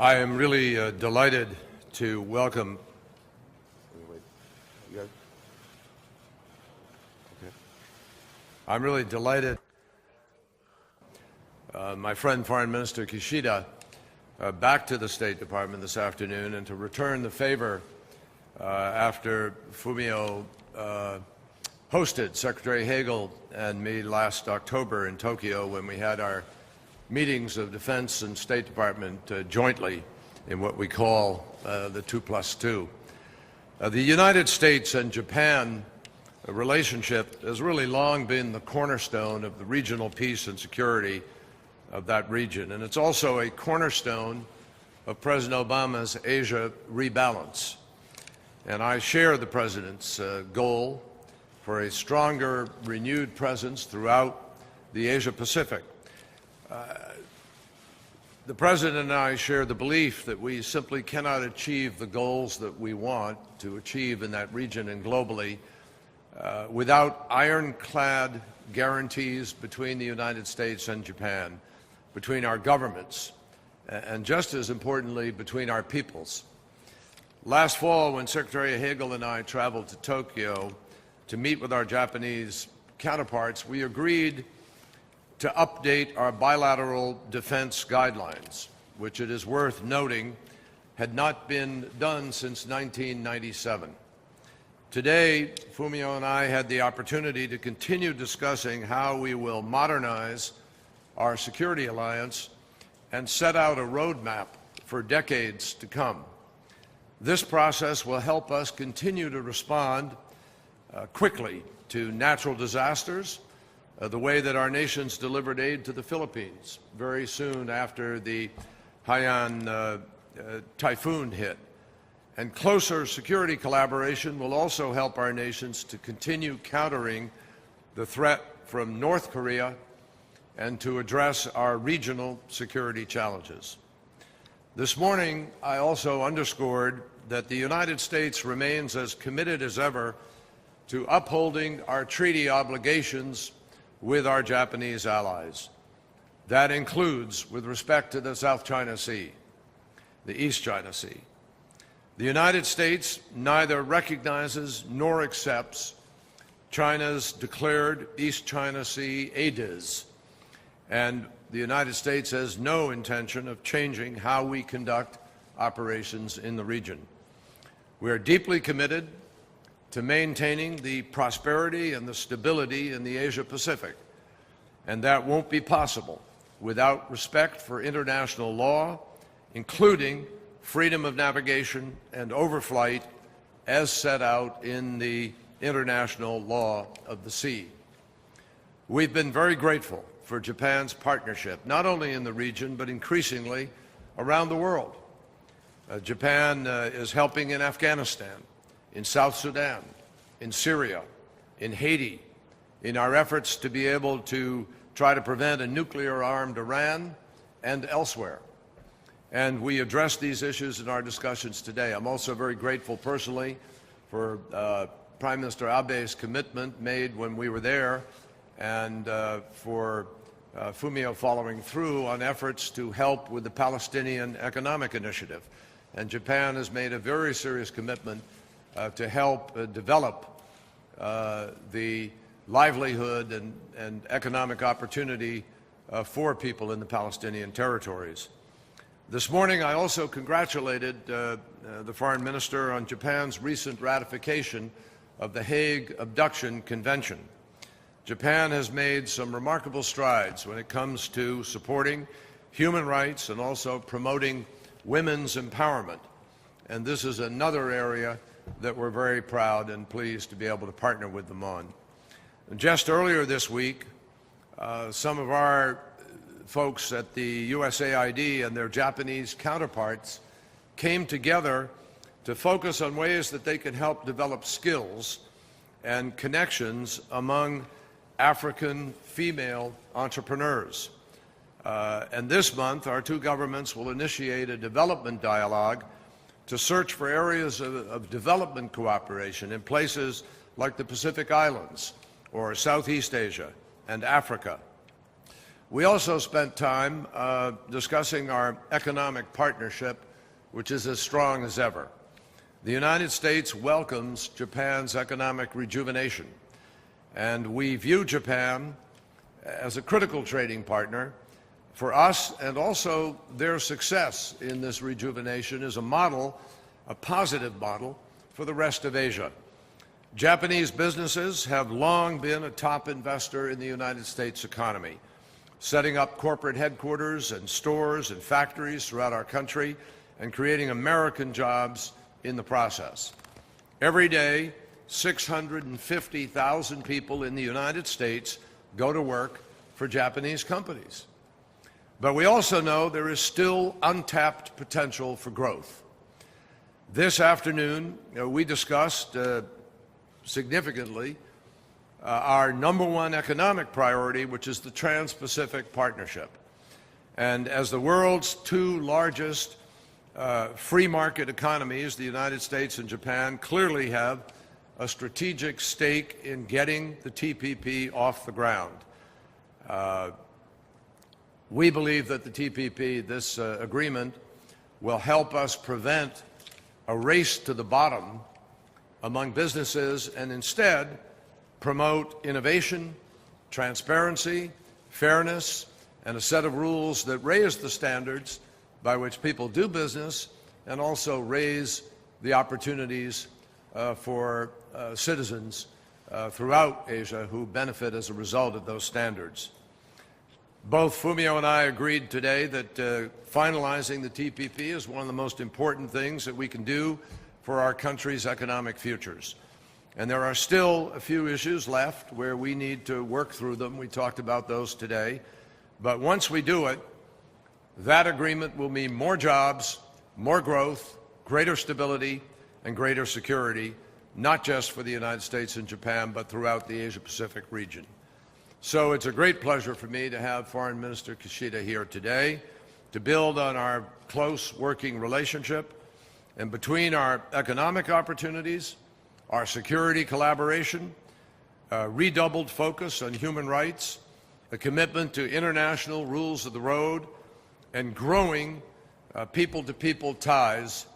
I am really delighted to welcome. I'm really delighted my friend Foreign Minister Kishida back to the State Department this afternoon and to return the favor after Fumio hosted Secretary Hagel and me last October in Tokyo when we had our meetings of Defense and State Department jointly in what we call the 2+2. The United States and Japan relationship has really long been the cornerstone of the regional peace and security of that region, and it's also a cornerstone of President Obama's Asia rebalance. And I share the President's goal for a stronger, renewed presence throughout the Asia-Pacific. The President and I share the belief that we simply cannot achieve the goals that we want to achieve in that region and globally without ironclad guarantees between the United States and Japan, between our governments, and just as importantly, between our peoples. Last fall, when Secretary Hagel and I traveled to Tokyo to meet with our Japanese counterparts, we agreed to update our bilateral defense guidelines, which it is worth noting had not been done since 1997. Today, Fumio and I had the opportunity to continue discussing how we will modernize our security alliance and set out a roadmap for decades to come. This process will help us continue to respond quickly to natural disasters, the way that our nations delivered aid to the Philippines very soon after the Haiyan typhoon hit. And closer security collaboration will also help our nations to continue countering the threat from North Korea and to address our regional security challenges. This morning, I also underscored that the United States remains as committed as ever to upholding our treaty obligations with our Japanese allies. That includes with respect to the South China Sea, the East China Sea. The United States neither recognizes nor accepts China's declared East China Sea ADIZ, and the United States has no intention of changing how we conduct operations in the region. We are deeply committed to maintaining the prosperity and the stability in the Asia-Pacific, and that won't be possible without respect for international law, including freedom of navigation and overflight as set out in the international law of the sea. We've been very grateful for Japan's partnership, not only in the region, but increasingly around the world. Japan is helping in Afghanistan, in South Sudan, in Syria, in Haiti, in our efforts to be able to try to prevent a nuclear-armed Iran and elsewhere. And we address these issues in our discussions today. I'm also very grateful personally for Prime Minister Abe's commitment made when we were there and for Fumio following through on efforts to help with the Palestinian Economic Initiative. And Japan has made a very serious commitment to help develop the livelihood and economic opportunity for people in the Palestinian territories. This morning, I also congratulated the Foreign Minister on Japan's recent ratification of the Hague Abduction Convention. Japan has made some remarkable strides when it comes to supporting human rights and also promoting women's empowerment. And this is another area that we're very proud and pleased to be able to partner with them on. And just earlier this week, some of our folks at the USAID and their Japanese counterparts came together to focus on ways that they could help develop skills and connections among African female entrepreneurs. And this month, our two governments will initiate a development dialogue to search for areas of development cooperation in places like the Pacific Islands or Southeast Asia and Africa. We also spent time discussing our economic partnership, which is as strong as ever. The United States welcomes Japan's economic rejuvenation, and we view Japan as a critical trading partner for us, and also their success in this rejuvenation is a model, a positive model, for the rest of Asia. Japanese businesses have long been a top investor in the United States economy, setting up corporate headquarters and stores and factories throughout our country and creating American jobs in the process. Every day, 650,000 people in the United States go to work for Japanese companies. But we also know there is still untapped potential for growth. This afternoon, we discussed significantly our number one economic priority, which is the Trans-Pacific Partnership. And as the world's two largest free market economies, the United States and Japan, clearly have a strategic stake in getting the TPP off the ground. We believe that the TPP, this agreement, will help us prevent a race to the bottom among businesses and instead promote innovation, transparency, fairness, and a set of rules that raise the standards by which people do business and also raise the opportunities for citizens throughout Asia who benefit as a result of those standards. Both Fumio and I agreed today that finalizing the TPP is one of the most important things that we can do for our country's economic futures. And there are still a few issues left where we need to work through them. We talked about those today. But once we do it, that agreement will mean more jobs, more growth, greater stability, and greater security, not just for the United States and Japan, but throughout the Asia-Pacific region. So it's a great pleasure for me to have Foreign Minister Kishida here today to build on our close working relationship, and between our economic opportunities, our security collaboration, redoubled focus on human rights, a commitment to international rules of the road, and growing people-to-people ties,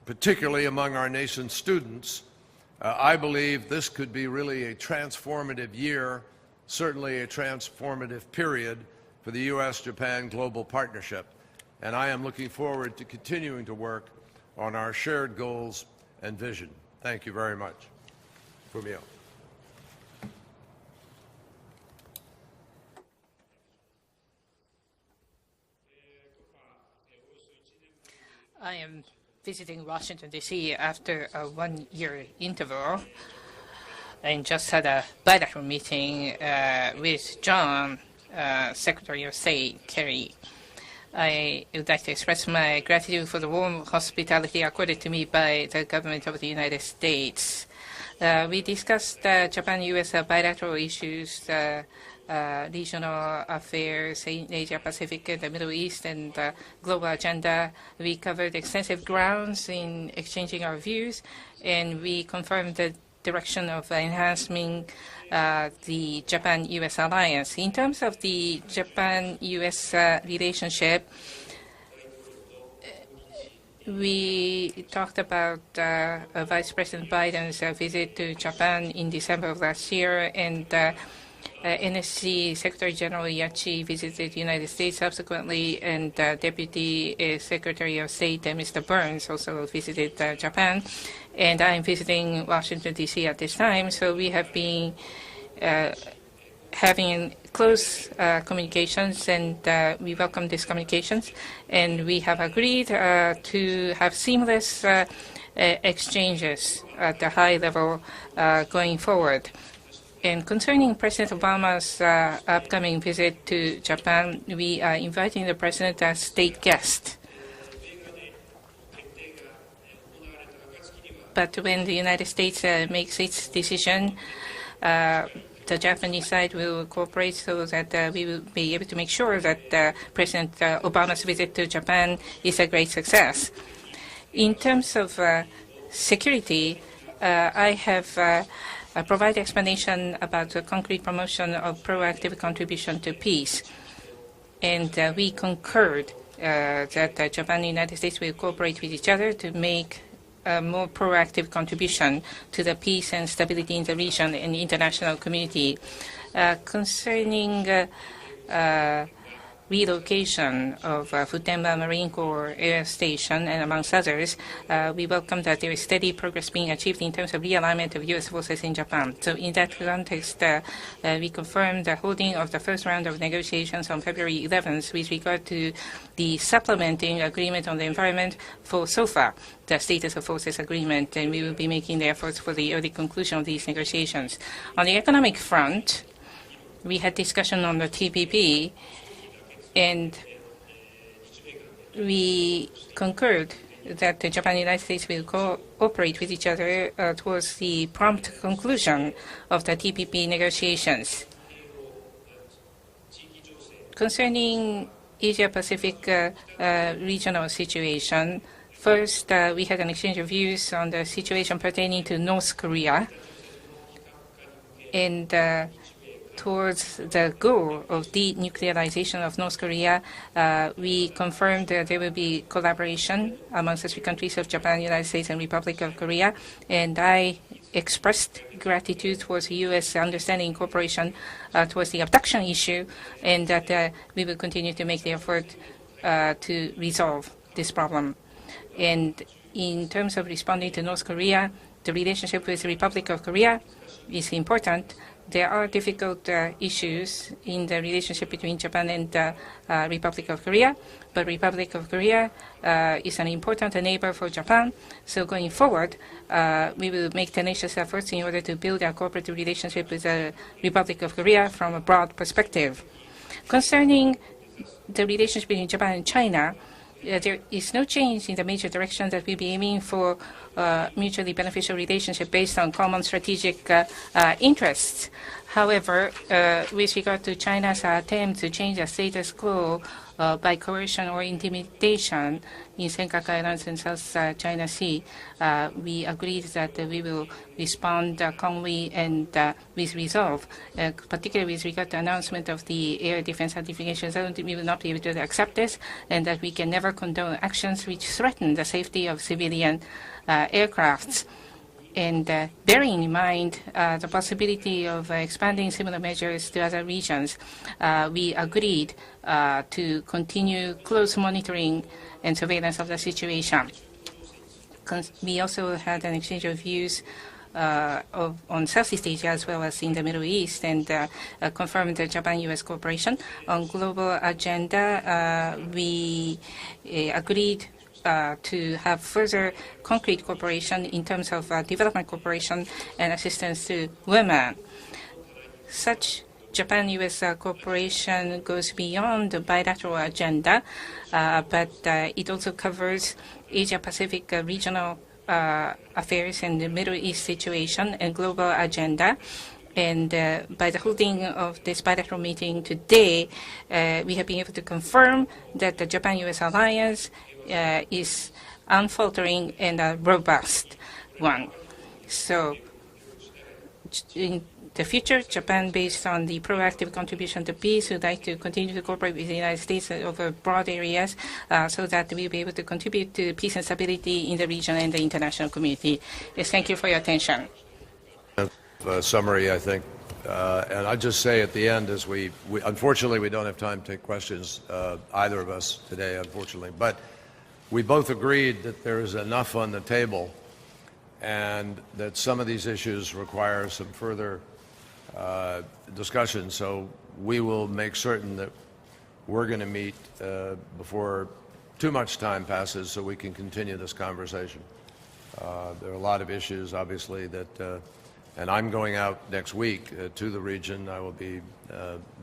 particularly among our nation's students, I believe this could be really a transformative year, certainly a transformative period for the U.S.-Japan global partnership. And I am looking forward to continuing to work on our shared goals and vision. Thank you very much. Fumio. I am visiting Washington, D.C. after a one-year interval and just had a bilateral meeting with John, Secretary of State Kerry. I would like to express my gratitude for the warm hospitality accorded to me by the government of the United States. We discussed Japan-U.S. bilateral issues, regional affairs in Asia-Pacific, the Middle East, and the global agenda. We covered extensive grounds in exchanging our views, and we confirmed the direction of enhancing the Japan-U.S. alliance. In terms of the Japan-U.S. relationship, we talked about Vice President Biden's visit to Japan in December of last year, and NSC Secretary General Yachi visited the United States subsequently, and Deputy Secretary of State Mr. Burns also visited Japan. And I'm visiting Washington, D.C. at this time, so we have been having close communications, and we welcome these communications. And we have agreed to have seamless exchanges at the high level going forward. And concerning President Obama's upcoming visit to Japan, we are inviting the President as state guest. But when the United States makes its decision, the Japanese side will cooperate so that we will be able to make sure that President Obama's visit to Japan is a great success. In terms of security, I have provide explanation about the concrete promotion of proactive contribution to peace. And we concurred that Japan and the United States will cooperate with each other to make a more proactive contribution to the peace and stability in the region and the international community. Concerning relocation of Futenma Marine Corps Air Station, and amongst others, we welcome that there is steady progress being achieved in terms of realignment of U.S. forces in Japan. So in that context, we confirmed the holding of the first round of negotiations on February 11th with regard to the supplementing agreement on the environment for SOFA, the Status of Forces Agreement, and we will be making the efforts for the early conclusion of these negotiations. On the economic front, we had discussion on the TPP, and we concurred that Japan and the United States will cooperate with each other towards the prompt conclusion of the TPP negotiations. Concerning Asia-Pacific regional situation, first, we had an exchange of views on the situation pertaining to North Korea, and towards the goal of denuclearization of North Korea, we confirmed that there will be collaboration amongst the three countries of Japan, United States, and Republic of Korea. And I expressed gratitude towards the U.S. understanding cooperation towards the abduction issue, and that we will continue to make the effort to resolve this problem. And in terms of responding to North Korea, the relationship with the Republic of Korea is important. There are difficult issues in the relationship between Japan and the Republic of Korea, but Republic of Korea is an important neighbor for Japan. So going forward, we will make tenacious efforts in order to build a cooperative relationship with the Republic of Korea from a broad perspective. Concerning the relationship between Japan and China, there is no change in the major direction that we'll be aiming for mutually beneficial relationship based on common strategic interests. However, with regard to China's attempt to change the status quo by coercion or intimidation in Senkaku Islands and South China Sea, we agreed that we will respond calmly and with resolve, particularly with regard to announcement of the air defense certifications. We will not be able to accept this, and that we can never condone actions which threaten the safety of civilian aircrafts. And bearing in mind the possibility of expanding similar measures to other regions, we agreed to continue close monitoring and surveillance of the situation. We also had an exchange of views on Southeast Asia as well as in the Middle East, and confirmed the Japan-U.S. cooperation. On global agenda, we agreed to have further concrete cooperation in terms of development cooperation and assistance to women. Such Japan-U.S. cooperation goes beyond the bilateral agenda, but it also covers Asia-Pacific regional affairs and the Middle East situation and global agenda. And by the holding of this bilateral meeting today, we have been able to confirm that the Japan-U.S. alliance is unfaltering and a robust one. So in the future, Japan, based on the proactive contribution to peace, would like to continue to cooperate with the United States over broad areas so that we'll be able to contribute to peace and stability in the region and the international community. Yes, thank you for your attention. Summary, I think. And I'll just say at the end, as we unfortunately, we don't have time to take questions, either of us today, unfortunately. But we both agreed that there is enough on the table and that some of these issues require some further discussion. So we will make certain that we're going to meet before too much time passes so we can continue this conversation. There are a lot of issues, obviously, that, and I'm going out next week to the region. I will be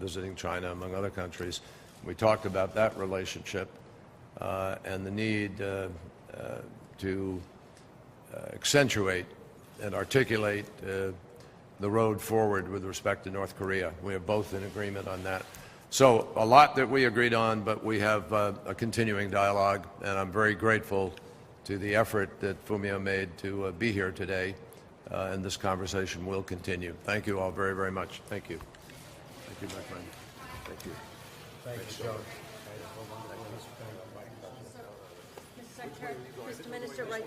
visiting China, among other countries. We talked about that relationship and the need to accentuate and articulate the road forward with respect to North Korea. We are both in agreement on that. So a lot that we agreed on, but we have a continuing dialogue, and I'm very grateful to the effort that Fumio made to be here today, and this conversation will continue. Thank you all very, very much. Thank you. Thank you, my friend. Thank you. Mr. Secretary, Mr. Minister, right